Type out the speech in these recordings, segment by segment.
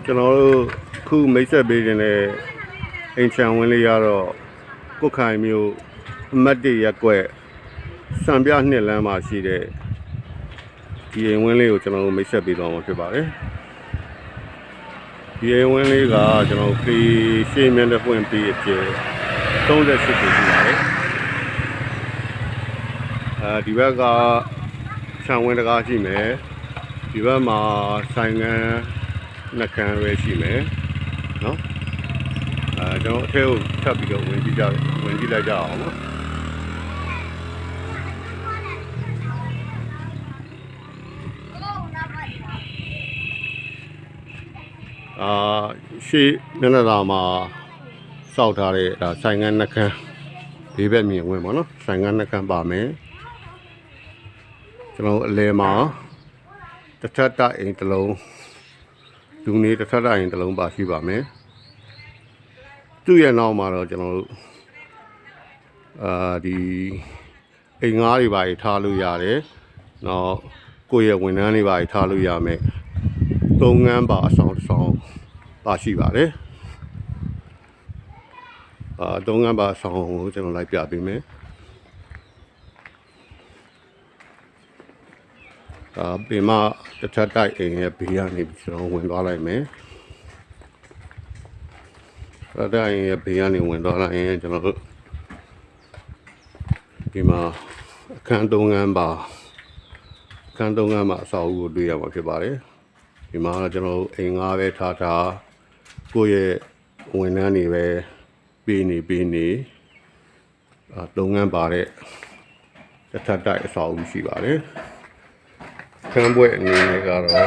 ကျွန်တော်တို့ခုမိတ်ဆက်ပေးခြင်းနဲ့အိမ်ချံဝင်းလေးရတော့ကုတ်ခိုင်မျိုးအမတ်တရက်ကွက်စံပြနှစ်လမ်းမှာရှိတဲ့ဒီအိမ်ဝင်းလေးကိုကျွန်တော်တို့မိတ်ဆက်ပေးသွားမှာဖြစ်ပါတယ်ဒီအိမ်ဝင်းလေးကကျွန်တော်ပေရှေ့မျက်နှာပွင့်ပြီးအကျယ်38ခုရှိပါတယ်ဒီဘက်ကခြံဝင်းတကားရှိမယ်ဒီဘက်မှာဆိုင်ငန်းနှကန်းပဲရှိမယ်နော်ကျွန်တော်အထက်ကိုထပ်ပြီးတော့ဝင်ကြည့်လိုက်ကြအောင်နော်ရှေ့မျက်နှာသာမှာစောက်ထားတဲ့ဒါဆိုင်ငန်းနှကန်းဘေးဘက်မြင်ဝင်ပါနော်ဆိုင်ငန်းနှကန်းပါမယ်ကျွန်တော်အလဲမှာတစ်ထပ်တအိမ်တစ်လုံးလူနေတစ်ထပ်တအိမ်တစ်လုံးပါရှိပါမယ်သူ့ရဲ့နောက်မှာတော့ကျွန်တော်တို့ဒီအိမ်ငါးတွေပါထားလို့ရတယ်နောက်ကိုယ့်ရဲ့ဝန်ထမ်းတွေပါထားလို့ရမယ်သုံးငန်းပါအဆောင်တစ်ဆောင်ပါရှိပါတယ်သုံးငန်းပါအဆောင်ကိုကျွန်တော်လိုက်ပြပေးမယ်ပေမတစ်ထပ်တိုက်အိမ်ရဲ့ဘေးကနေကျွန်တော်ဝင်သွားလိုက်မယ်တိုက်အိမ်ရဲ့ဘေးကနေဝင်သွားလိုက်ရင်ကျွန်တော်တို့ဒီမှာအခန်းသုံးခန်းပါအဆောက်အဦကိုတွေ့ရမှာဖြစ်ပါတယ်ဒီမှာကျွန်တော်တို့အိမ်ငါးပဲထားကိုယ့်ရဲ့ဝန်ထမ်းတွေပဲပေးနေသုံးခန်းပါတဲ့တစ်ထပ်တိုက်အဆောက်အဦရှိပါတယ်ခန်းပွဲအနေနဲ့ကတော့ကျွန်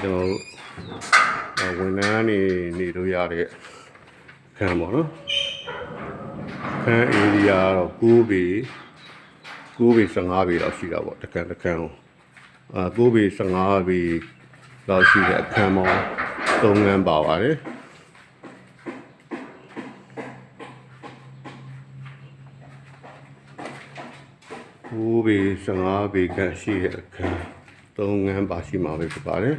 တော်ဝန်ထမ်းနေလို့ရတဲ့ခန်းပေါ့နော်ခန်းဧရိယာတော့9ပေ15ပေလောက်ရှိတာပေါ့တစ်ခန်းကို9ပေ15ပေလောက်ရှိတဲ့အခန်းပေါင်း3ခန်းပါပါတယ်9ပေ15ပေခန့်ရှိတဲ့အခန်း3ခန်းပါရှိမှာပဲဖြစ်ပါတယ်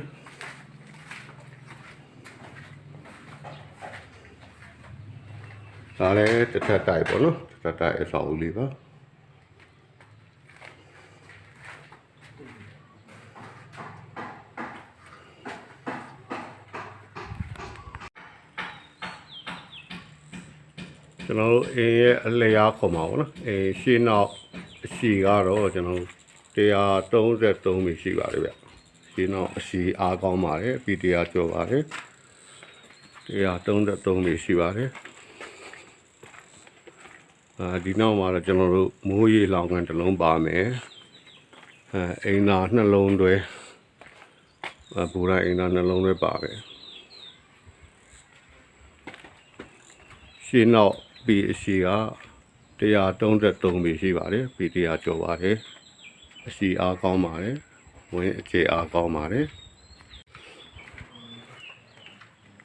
ဒါလည်းတစ်ထပ်တိုက်ပေါ့နော်တစ်ထပ်တိုက်အဆောက်အဦလေးပါကျွန်တော်တို့အိမ်ရဲ့အလျားခေါ်မှာပေါ့နော်အိမ်ရှေ့နောက်အရှိကတော့ကျွန်တော်133ပေရှိပါတယ်ဗျရှေ့နောက်အရှိအားကောင်းပါတယ်ပြီး100ကျော်ပါတယ်133ပေရှိပါတယ်ဒီနောက်မှာတော့ကျွန်တော်တို့မိုးရေလောင်ကန်တစ်လုံးပါမယ်အိမ်သာနှလုံးတွဲဘူရာအိမ်သာနှလုံးတွဲပါပဲရှေ့နောက်ပြီးအရှိက133ပေရှိပါတယ်ပြီး100ကျော်ပါတယ်အရှိအားကောင်းပါတယ်ဝင်အခြေအားကောင်းပါတယ်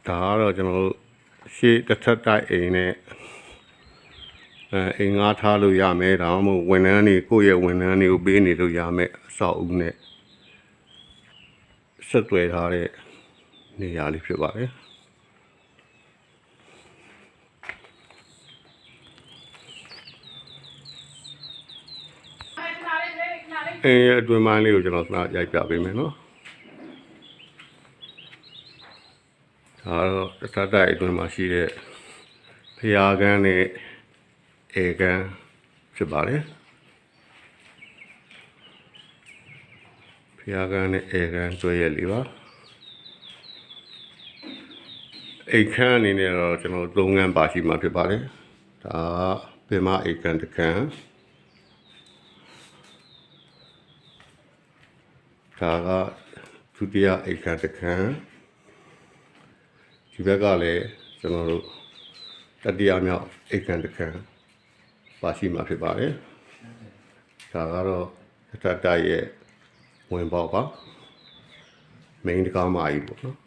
ဒါကတော့ကျွန်တော်တို့ရှေ့တစ်ထပ်တိုက်အိမ်နဲ့အိမ်ငါးထားလို့ရမယ်ဒါမှမဟုတ်ဝန်ထမ်းတွေကိုယ့်ရဲ့ဝန်ထမ်းတွေကိုပေးနေလို့ရမယ်အဆောက်အဦနဲ့ဆက်သွယ်ထားတဲ့နေရာလေးဖြစ်ပါတယ်အတွင်းပိုင်းလေးကိုကျွန်တော်ရိုက်ပြပေးမယ်နော်ဒါတော့တစ်ထပ်တိုက်အတွင်းမှာရှိတဲ့ဖျားကန်းနဲ့ဧကန်ဖြစ်ပါတယ်ဖျားကန်းနဲ့ဧကန်ကျွဲရက်လေးပါအိမ်ခန်းအနေနဲ့တော့ကျွန်တော်3ခန်းပါရှိမှာဖြစ်ပါတယ်ဒါပင်မဧကန်တစ်ခန်းဒါကဒုတိယဧကန်တစ်ခန်းဒီဘက်ကလည်းကျွန်တော်တို့တတိယမြောက်ဧကန်တစ်ခန်းပါရှိမှာဖြစ်ပါတယ်ဒါကတော့တစ်ထပ်တိုက်ရဲ့ဝင်ပေါက်ပါမိန်းတကားမကြီးပေါ့နော်